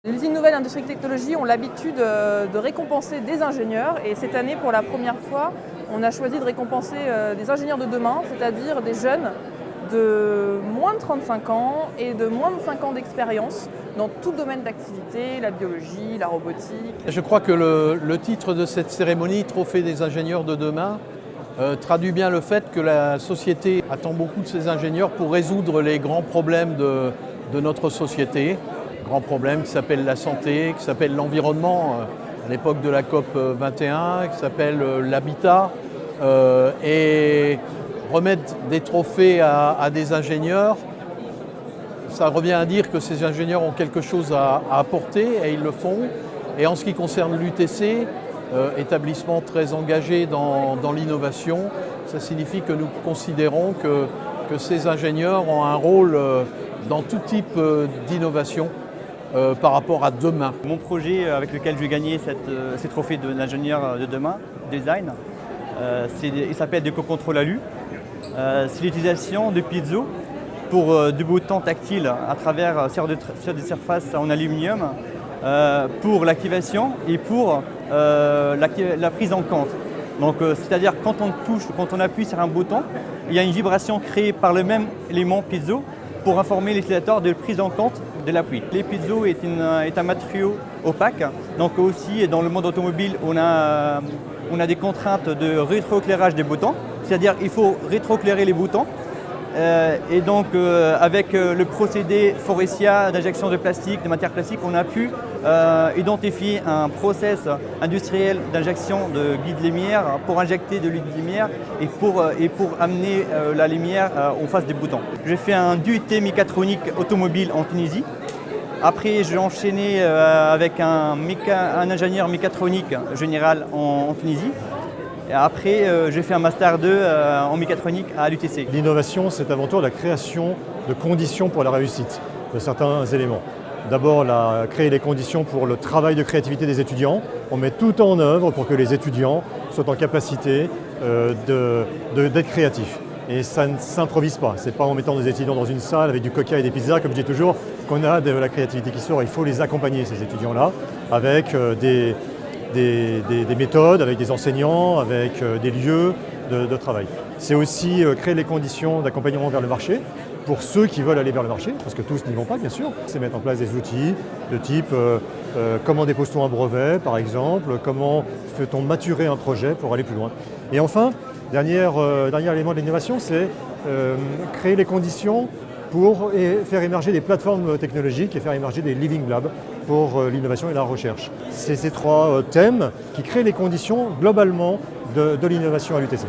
L'usine Nouvelle Industrie Technologie ont l'habitude de récompenser des ingénieurs et cette année, pour la première fois, on a choisi de récompenser des ingénieurs de demain, c'est-à-dire des jeunes de moins de 35 ans et de moins de 5 ans d'expérience dans tout domaine d'activité, la biologie, la robotique. Je crois que le titre de cette cérémonie, Trophée des ingénieurs de demain, traduit bien le fait que la société attend beaucoup de ces ingénieurs pour résoudre les grands problèmes de notre société. Grands problèmes qui s'appellent la santé, qui s'appellent l'environnement, à l'époque de la COP 21, qui s'appelle l'habitat. Et remettre des trophées à des ingénieurs, ça revient à dire que ces ingénieurs ont quelque chose à apporter et ils le font. Et en ce qui concerne l'UTC, établissement très engagé dans l'innovation, ça signifie que nous considérons que ces ingénieurs ont un rôle dans tout type d'innovation par rapport à demain. Mon projet avec lequel je vais gagner ces trophées d'ingénieur de demain, design, il s'appelle DecoControl Alu. C'est l'utilisation de piezo pour du boutons tactile à travers sur des surfaces en aluminium pour l'activation et pour la prise en compte. Donc, c'est-à-dire quand on appuie sur un bouton, il y a une vibration créée par le même élément piezo pour informer l'utilisateur de la prise en compte de l'appui. Les piezo est un matériau opaque, donc aussi dans le monde automobile on a des contraintes de rétroéclairage des boutons, c'est-à-dire il faut rétroéclairer les boutons. Et donc avec le procédé Faurecia d'injection de plastique, de matière plastique, on a pu identifier un process industriel d'injection de guide lumière pour injecter de l'huile de lumière et pour amener la lumière en face des boutons. J'ai fait un DUT mécatronique automobile en Tunisie. Après, j'ai enchaîné avec un ingénieur mécatronique général en Tunisie. Et après, j'ai fait un Master 2 en mécatronique à l'UTC. L'innovation, c'est avant tout la création de conditions pour la réussite de certains éléments. D'abord, créer les conditions pour le travail de créativité des étudiants. On met tout en œuvre pour que les étudiants soient en capacité d'être créatifs. Et ça ne s'improvise pas. Ce n'est pas en mettant des étudiants dans une salle avec du coca et des pizzas, comme je dis toujours, qu'on a de la créativité qui sort. Il faut les accompagner, ces étudiants-là, avec des méthodes, avec des enseignants, avec des lieux de travail. C'est aussi créer les conditions d'accompagnement vers le marché pour ceux qui veulent aller vers le marché, parce que tous n'y vont pas bien sûr. C'est mettre en place des outils de type comment dépose-t-on un brevet par exemple, comment fait-on maturer un projet pour aller plus loin. Et enfin, dernier élément de l'innovation, c'est créer les conditions pour faire émerger des plateformes technologiques et faire émerger des living labs pour l'innovation et la recherche. C'est ces trois thèmes qui créent les conditions globalement de l'innovation à l'UTC.